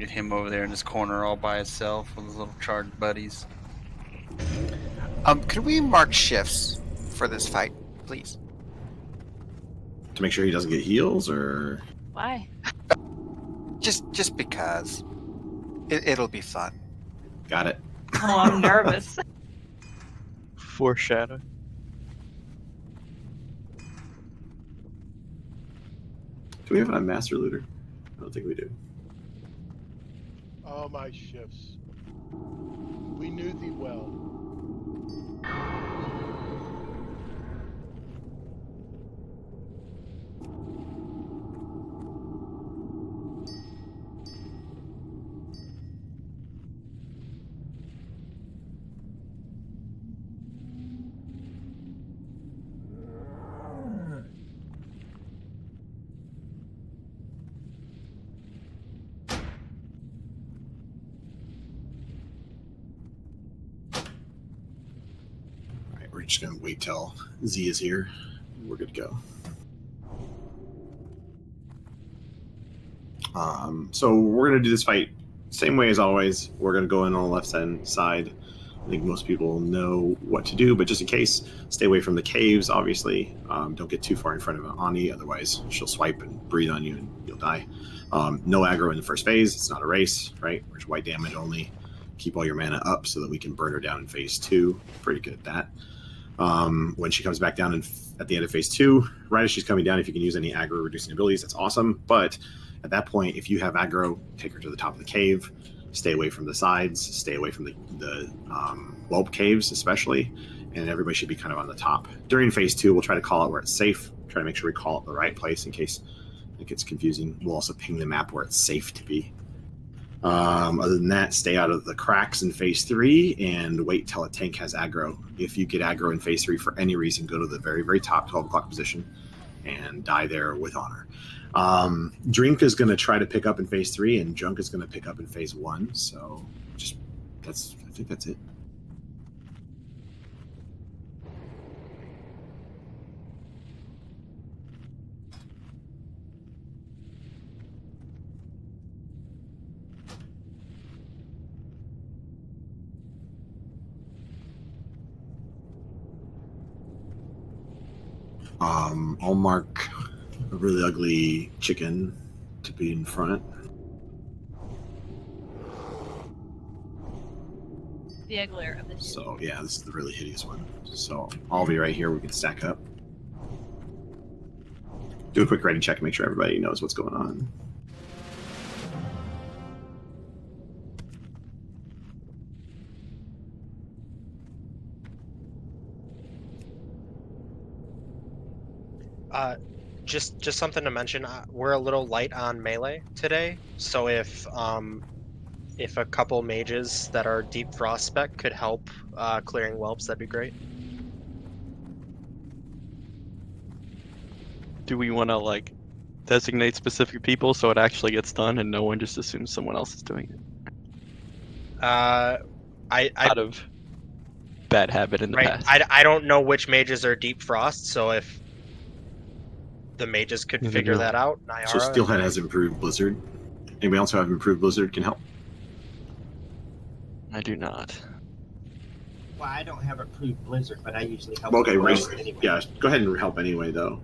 at him over there in his corner all by himself with his little charged buddies. Could we mark shifts for this fight, please? To make sure he doesn't get heals, or Why? Just because. It'll be fun. got it. Oh, I'm nervous. Foreshadow. Do we have a master looter? I don't think we do. All my shifts. We knew thee well. We're just gonna wait till Z is here. We're good to go. So we're gonna do this fight same way as always. We're gonna go in on the left side. I think most people know what to do, but just in case, stay away from the caves. Obviously, don't get too far in front of Ani, otherwise she'll swipe and breathe on you and you'll die. No aggro in the first phase. It's not a race, right? There's white damage only. Keep all your mana up so that we can burn her down in phase 2. Pretty good at that. When she comes back down at the end of phase 2, right as she's coming down, if you can use any aggro reducing abilities, that's awesome. But at that point, if you have aggro, take her to the top of the cave. Stay away from the sides. Stay away from the whelp caves, especially. And everybody should be kind of on the top. During phase 2, we'll try to call out where it's safe. Try to make sure we call it the right place in case it gets confusing. We'll also ping the map where it's safe to be. Other than that, stay out of the cracks in phase 3 and wait till a tank has aggro. If you get aggro in phase 3 for any reason, go to the very, very top 12 o'clock position and die there with honor. Drink is going to try to pick up in phase 3 and Junk is going to pick up in phase 1. So I think that's it. I'll mark a really ugly chicken to be in front. The uglier of the two. So yeah, this is the really hideous one. So I'll be right here. We can stack up. Do a quick ready check. Make sure everybody knows what's going on. Just something to mention. We're a little light on melee today, so if a couple mages that are deep frost spec could help clearing whelps, that'd be great. Do we want to like designate specific people so it actually gets done and no one just assumes someone else is doing it? Out of bad habit in the past. I don't know which mages are deep frost, so if the mages could figure that out. Nyara, so Steelhead has improved Blizzard. Anybody else who have improved Blizzard can help? I do not. Well, I don't have approved Blizzard, but I usually help. Okay, anyway. Yeah, go ahead and help anyway, though.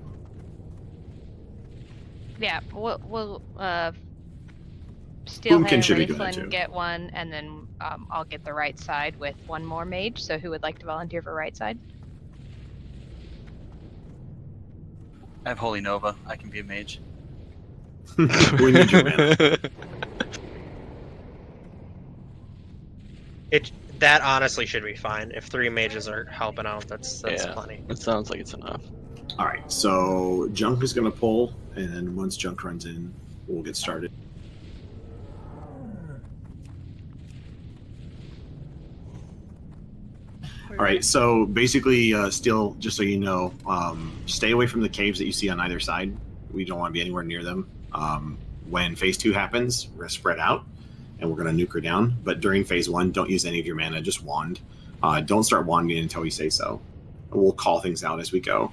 Yeah, we'll Boom Steelhead can and should be doing it Wraithland too. get one, and then I'll get the right side with one more mage. So who would like to volunteer for right side? I have Holy Nova. I can be a mage. We need your mana. That honestly should be fine. If 3 mages are helping out, that's Yeah. plenty. It sounds like it's enough. All right, so Junk is going to pull, and then once Junk runs in, we'll get started. All right, so basically, still, just so you know, stay away from the caves that you see on either side. We don't want to be anywhere near them. When phase 2 happens, we're going to spread out, and we're going to nuke her down. But during phase 1, don't use any of your mana, just wand. Don't start wanding until we say so. We'll call things out as we go.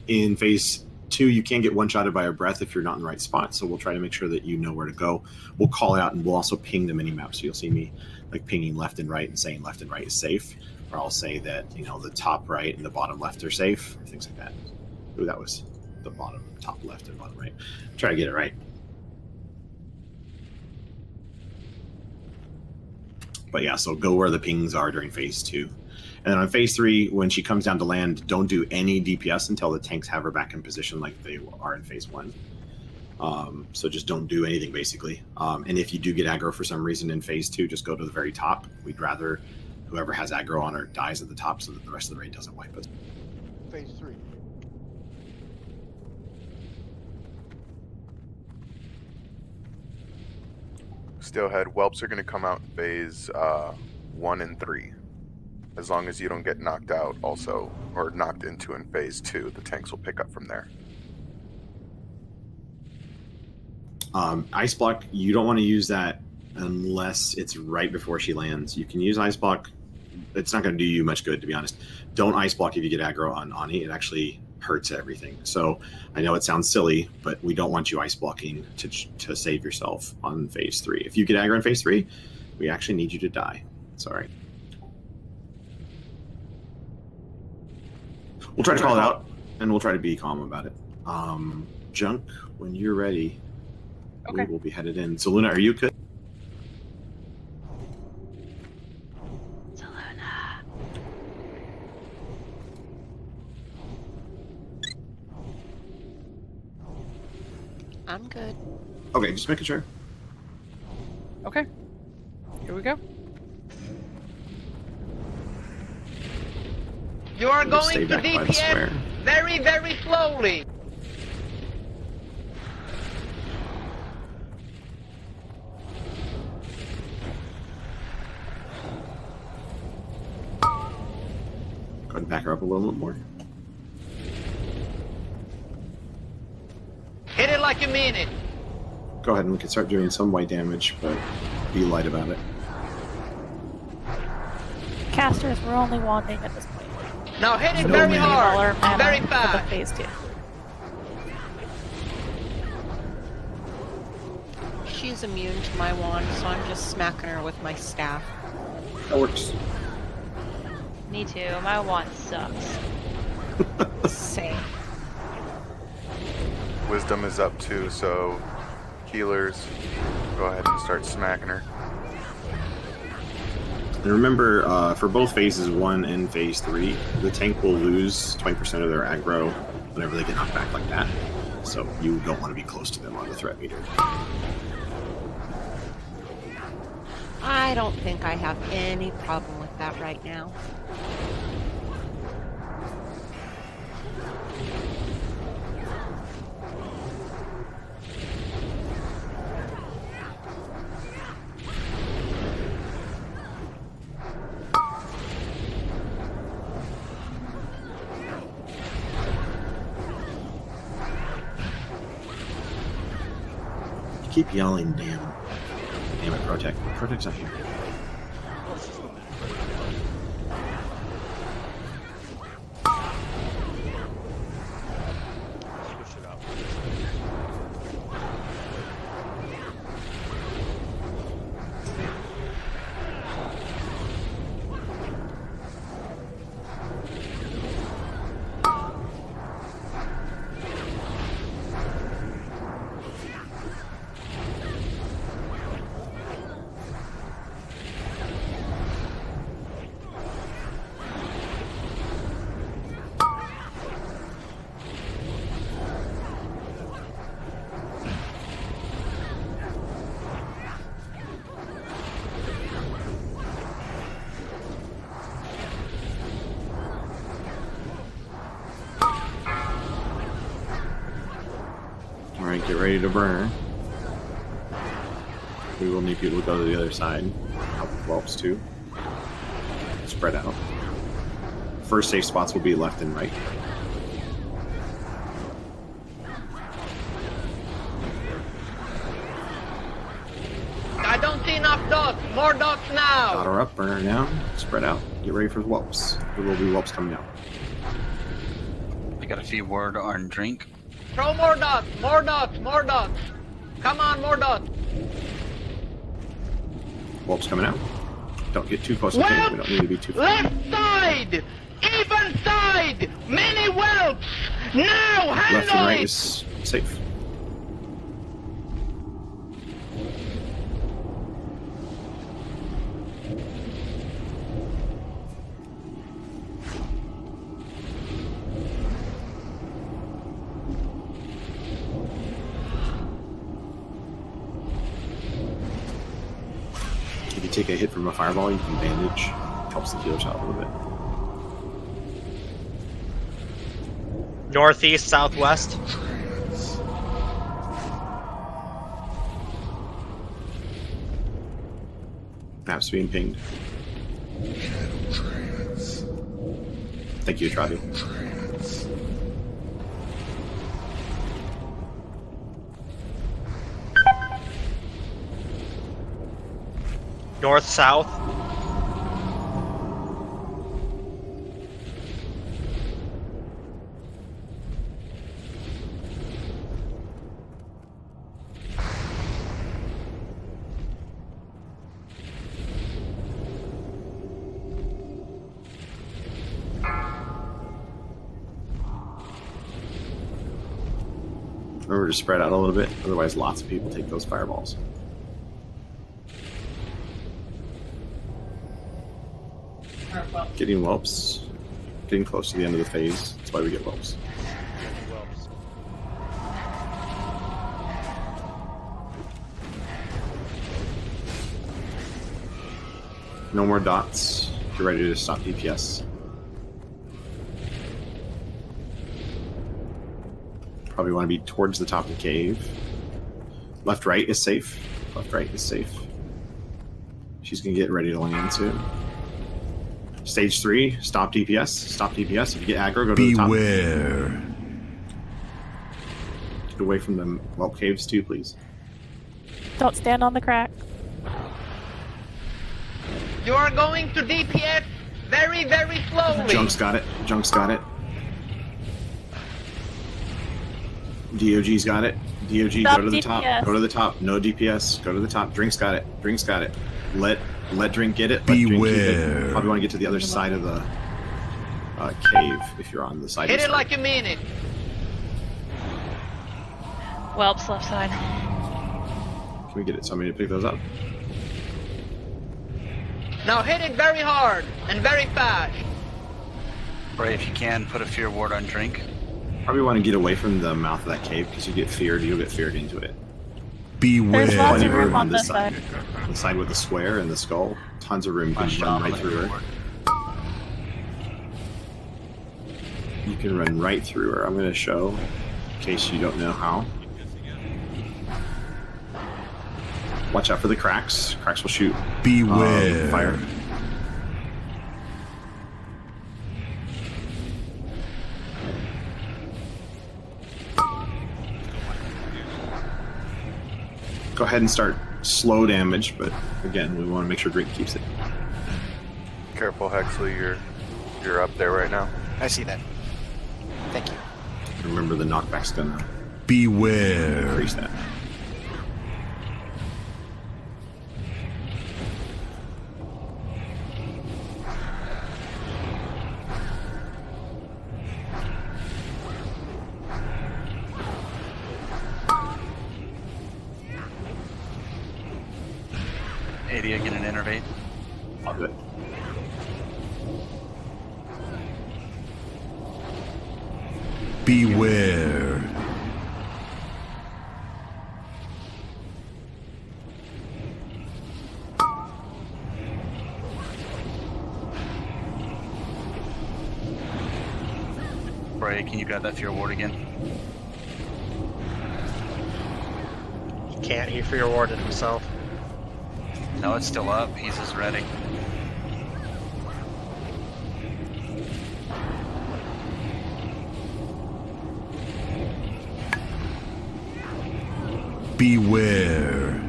In phase 2, you can get one-shotted by a breath if you're not in the right spot, so we'll try to make sure that you know where to go. We'll call out, and we'll also ping the mini-map, so you'll see me like pinging left and right and saying left and right is safe, or I'll say that, you know, the top right and the bottom left are safe, or things like that. Ooh, that was the bottom, top left and bottom right. Try to get it right. But yeah, so go where the pings are during phase 2. And then on phase 3, when she comes down to land, don't do any DPS until the tanks have her back in position like they are in phase 1. So just don't do anything, basically. And if you do get aggro for some reason in phase 2, just go to the very top. We'd rather whoever has aggro on her dies at the top so that the rest of the raid doesn't wipe us. Phase 3. Steelhead, whelps are going to come out in phase 1 and 3. As long as you don't get knocked out also, or knocked into in phase 2, the tanks will pick up from there. Ice block, you don't want to use that unless it's right before she lands. You can use ice block. It's not going to do you much good, to be honest. Don't ice block if you get aggro on Ani. It actually hurts everything. So I know it sounds silly, but we don't want you ice blocking to save yourself on phase 3. If you get aggro in phase 3, we actually need you to die. Sorry. We'll try to call it out, and we'll try to be calm about it. Junk, when you're ready, Okay. we will be headed in. So Luna, are you good? Saluna. I'm good. Okay, just making sure. Okay. Here we go. You are We'll stay going to back by the square. DPS very, very slowly. Go ahead and back her up a little bit more. Hit it like you mean it. Go ahead and we can start doing some white damage, but be light about it. Casters, we're only wanding at this point. Now hit it No very man. hard, Mana very for the fast. phase 2. She's immune to my wand, so I'm just smacking her with my staff. That works. Me too. My wand sucks. Same. Wisdom is up too, so healers, go ahead and start smacking her. And remember, for both phases 1 and phase 3, the tank will lose 20% of their aggro whenever they get knocked back like that. So you don't want to be close to them on the threat meter. I don't think I have any problem with that right now. You keep yelling, damn. Damn it, Protect. Protect's not here. Switch it up. Alright, get ready to burn her. We will need people to go to the other side. Help with whelps too. Spread out. First safe spots will be left and right. I don't see enough dogs. More dogs Got now. her up, burn her down, spread out. Get ready for whelps. There will be whelps coming out. I got a few word on drink. Throw more dots, more dots, more dots. Come on, more dots. Whelp's coming out. Don't get too close to cave. We don't need to be too far. Left side! Even side! Many whelps! Now Left and handle right it! is safe. If you take a hit from a fireball, you can bandage. Helps the healer shot a little bit. Northeast, southwest. Map's being pinged. Thank you, Travi. North, south. Remember to spread out a little bit, otherwise lots of people take those fireballs. Getting whelps. Getting close to the end of the phase. That's why we get whelps. No more dots. Get ready to stop DPS. Probably want to be towards the top of the cave. Left, right is safe. Left, right is safe. She's going to get ready to land soon. Stage 3, stop DPS. Stop DPS. If you get aggro, go to the top. Beware. Get away from the whelp caves too, please. Don't stand on the crack. You are going to DPS very, very slowly. Junk's got it. Junk's got it. DOG's got it. DOG, Stop go to the DPS. top. Go to the top. No DPS. Go to the top. Drink's got it. Drink's got it. Let Drink get it. Let Drink keep Beware. it. Probably want to get to the other side of the cave if you're on the side. Hit of it the like you mean it. Whelps left side. Can we get it? Somebody to pick those up? Now hit it very hard and very fast. Bray, if you can, put a fear ward on Drink. Probably want to get away from the mouth of that cave because you get feared. You'll get feared into it. Beware. There's lots Plenty of of room room on on this this side. The side with the square and the skull. Tons of room. You can run right through her. You can run right through her. I'm going to show, in case you don't know how. Watch out for the cracks. Cracks will shoot Beware. fire. Go ahead and start slow damage, but again, we want to make sure Drake keeps it. Careful, Hexley. You're up there right now. I see that. Thank you. Remember, the knockback's gonna Beware. increase that. Adia, get an innervate. I'll do it. Beware. Bray, can you grab that fear ward again? He can't. He fear warded himself. No, it's still up. He's just ready. Beware.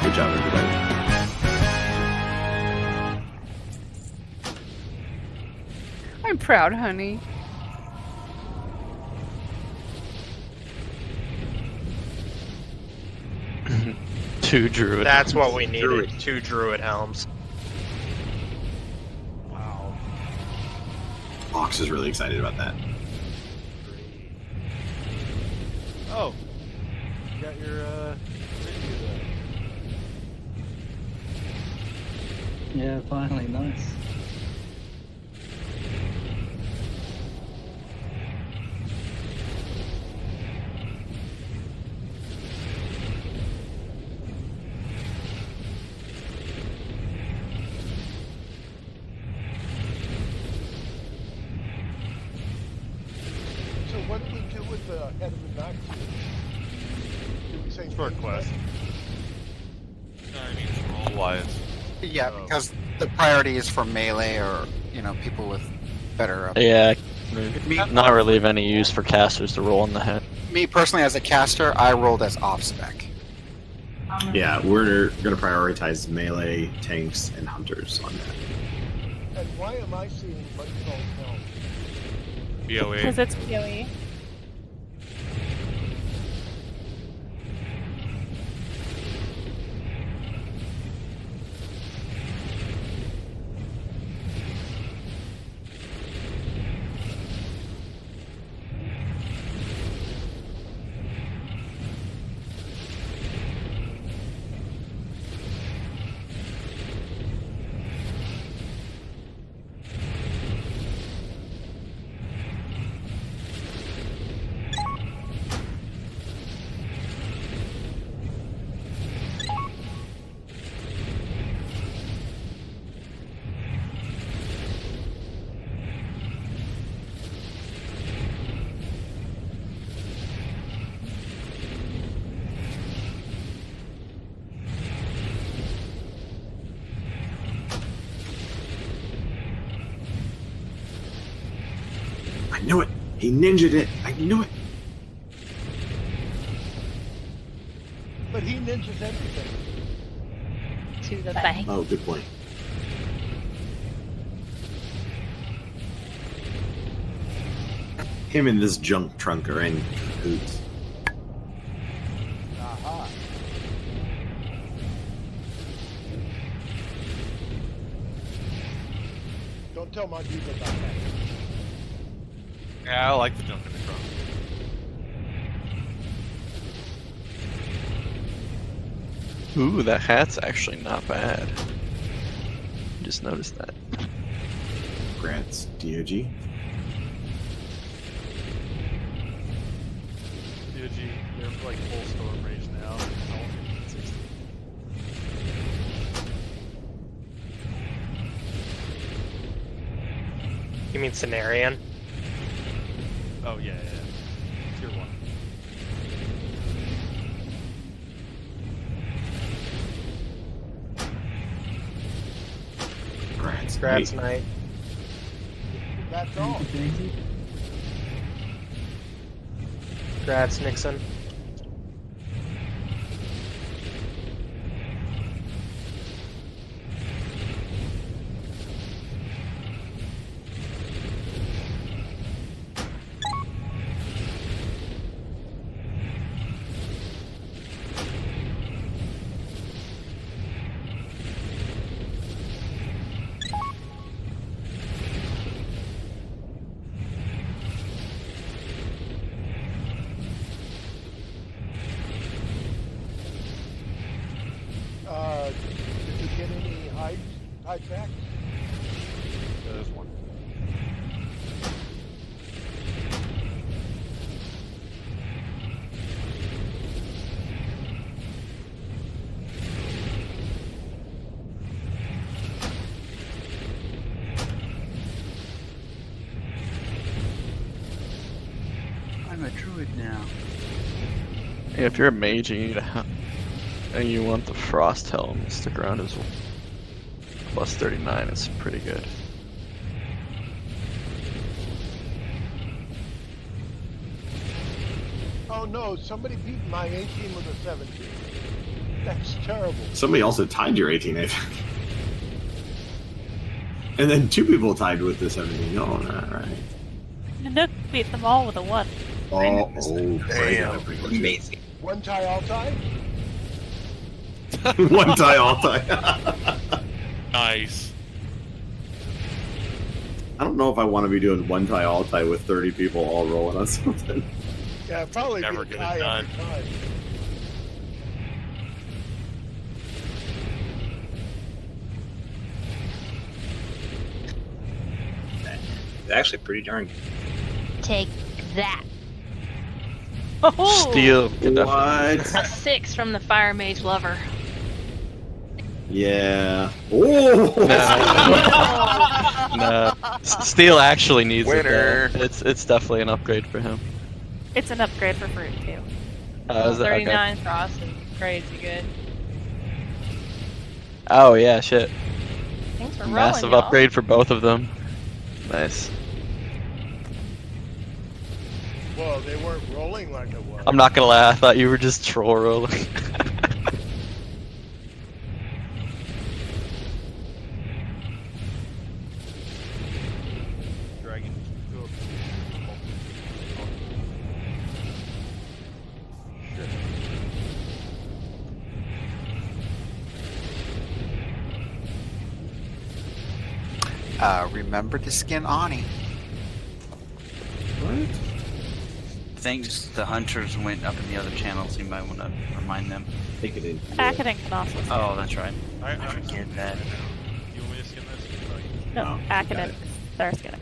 Good Good job, everybody. I'm proud, honey. Two druid. That's what we needed. 2 druid helms. Wow. Ox is really excited about that. Oh, you got your menu there. Yeah, finally, nice. So what did we do with the head of the night? Did we say Short quest. No, I mean roll wise. Yeah, because the priority is for melee or people with better. Yeah, not really of any use for casters to roll in the head. Me personally, as a caster, I rolled as off spec. Yeah, we're going to prioritize melee, tanks, and hunters on that. And why am I seeing much called helm? BOE. Because it's PoE. I knew it. He ninja'd it. I knew it. But he ninjas everything. To the bank. Oh, good point. Him and this junk trunk are in cahoots. Aha. Don't tell my people about that. Yeah, I like the jump in the front. Ooh, that hat's actually not bad. Just noticed that. Grants, DOG. DOG, they're like full storm rage now. I won't get 60. You mean Cenarian? Oh, yeah. Tier 1. Grants. Grats Knight. That's all. Grats Nixon. Did you get any hide tracks? There's one. I'm a druid now. Yeah, if you're a mage, you need and you want the frost helm, stick around as well. Plus 39 is pretty good. Oh no, somebody beat my 18 with a 17. That's terrible. Somebody also tied your 18, I think. And then 2 people tied with the 17. Oh, all right. Nook beat them all with a 1. Damn. Amazing. One tie, all tie? One tie, all tie. Nice. I don't know if I want to be doing one tie, all tie with 30 people all rolling on something. Yeah, probably Never be a get it tie done. every time. It's actually pretty darn good. Take that. Oh, Steel. What? A 6 from the Fire Mage Lover. Yeah. Oh! No. Steel actually needs Winner. it. Though. It's definitely an upgrade for him. it's an upgrade for fruit too. Is it? Okay. 39 frost is crazy good. Oh yeah, shit. Thanks for Massive rolling, y'all. upgrade for both of them. Nice. Well, they weren't rolling like it was. I'm not gonna lie, I thought you were just troll rolling. Dragon. Go. Remember to skin Ani. What? I think just the hunters went up in the other channel, so you might want to remind them. Take it in. Akadan can also skin. Oh, that's right. I forget that. You want me to skin this? No, Akadan. They're skinning.